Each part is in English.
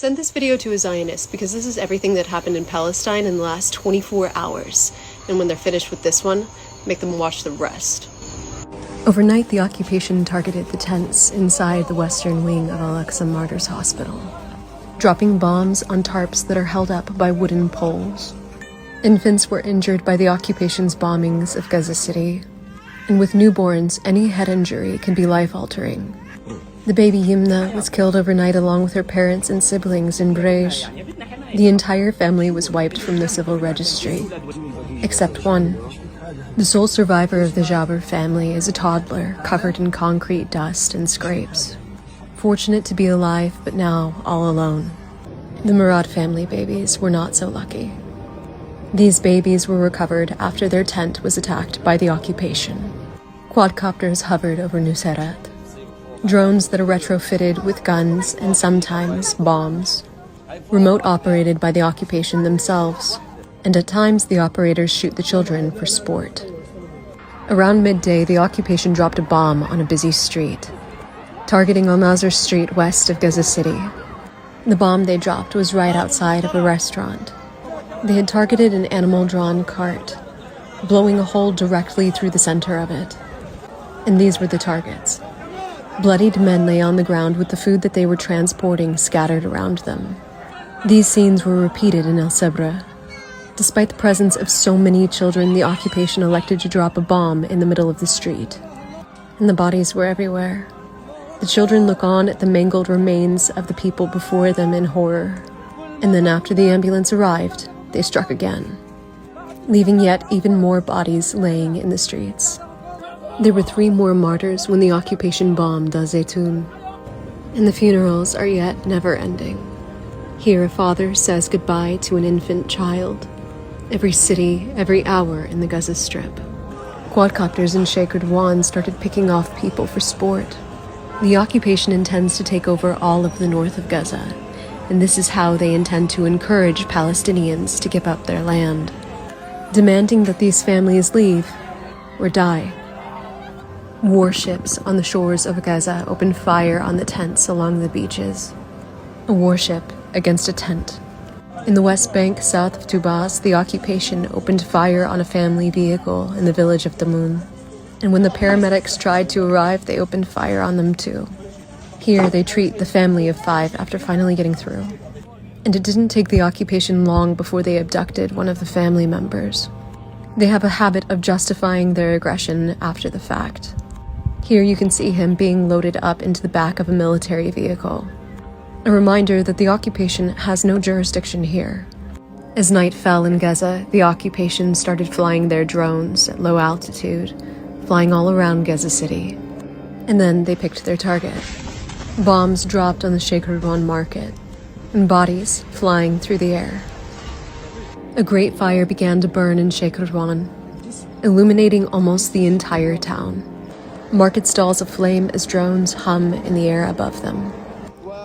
Send this video to a Zionist because this is everything that happened in Palestine in the last 24 hours. And when they're finished with this one, make them watch the rest. Overnight, the occupation targeted the tents inside the western wing of Al-Aqsa Martyrs Hospital, dropping bombs on tarps that are held up by wooden poles. Infants were injured by the occupation's bombings of Gaza City, and with newborns, any head injury can be life-altering. The baby Yimna was killed overnight along with her parents and siblings in Brej. The entire family was wiped from the civil registry, except one. The sole survivor of the Jabr family is a toddler covered in concrete dust and scrapes. Fortunate to be alive, but now all alone. The Murad family babies were not so lucky. These babies were recovered after their tent was attacked by the occupation. Quadcopters hovered over Nuseirat. Drones that are retrofitted with guns and sometimes bombs. Remote operated by the occupation themselves, and at times the operators shoot the children for sport. Around midday, the occupation dropped a bomb on a busy street, targeting Al-Nasr Street west of Gaza City. The bomb they dropped was right outside of a restaurant. They had targeted an animal-drawn cart, blowing a hole directly through the center of it. And these were the targets. Bloodied men lay on the ground with the food that they were transporting scattered around them. These scenes were repeated in El Sabra. Despite the presence of so many children, the occupation elected to drop a bomb in the middle of the street. And the bodies were everywhere. The children look on at the mangled remains of the people before them in horror. And then after the ambulance arrived, they struck again, leaving yet even more bodies laying in the streets. There were 3 more martyrs when the occupation bombed Al Zaytun, and the funerals are yet never ending. Here a father says goodbye to an infant child. Every city, every hour in the Gaza Strip. Quadcopters in Sheikh Radwan started picking off people for sport. The occupation intends to take over all of the north of Gaza, and this is how they intend to encourage Palestinians to give up their land, demanding that these families leave or die. Warships on the shores of Gaza opened fire on the tents along the beaches. A warship against a tent. In the West Bank, south of Tubas, the occupation opened fire on a family vehicle in the village of Damoun. And when the paramedics tried to arrive, they opened fire on them too. Here, they treat the family of 5 after finally getting through. And it didn't take the occupation long before they abducted one of the family members. They have a habit of justifying their aggression after the fact. Here you can see him being loaded up into the back of a military vehicle. A reminder that the occupation has no jurisdiction here. As night fell in Gaza, the occupation started flying their drones at low altitude, flying all around Gaza City. And then they picked their target. Bombs dropped on the Sheikh Radwan market, and bodies flying through the air. A great fire began to burn in Sheikh Radwan, illuminating almost the entire town. Market stalls aflame as drones hum in the air above them.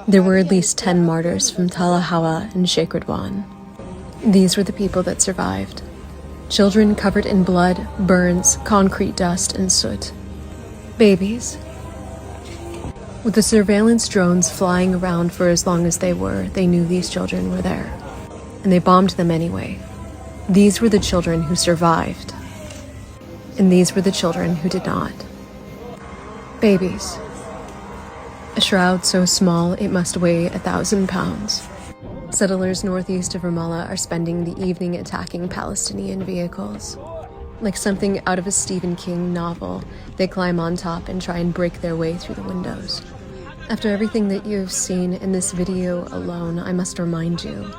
There were at least 10 martyrs from Tal al-Hawa and Sheikh Radwan. These were the people that survived. Children covered in blood, burns, concrete dust, and soot. Babies. With the surveillance drones flying around for as long as they were, they knew these children were there. And they bombed them anyway. These were the children who survived. And these were the children who did not. Babies. A shroud so small it must weigh 1,000 pounds. Settlers northeast of Ramallah are spending the evening attacking Palestinian vehicles. Like something out of a Stephen King novel, they climb on top and try and break their way through the windows. After everything that you have seen in this video alone, I must remind you,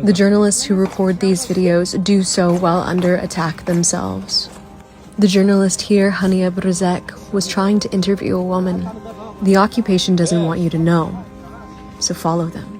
the journalists who record these videos do so while under attack themselves. The journalist here, Hania Brzek, was trying to interview a woman. The occupation doesn't want you to know, so follow them.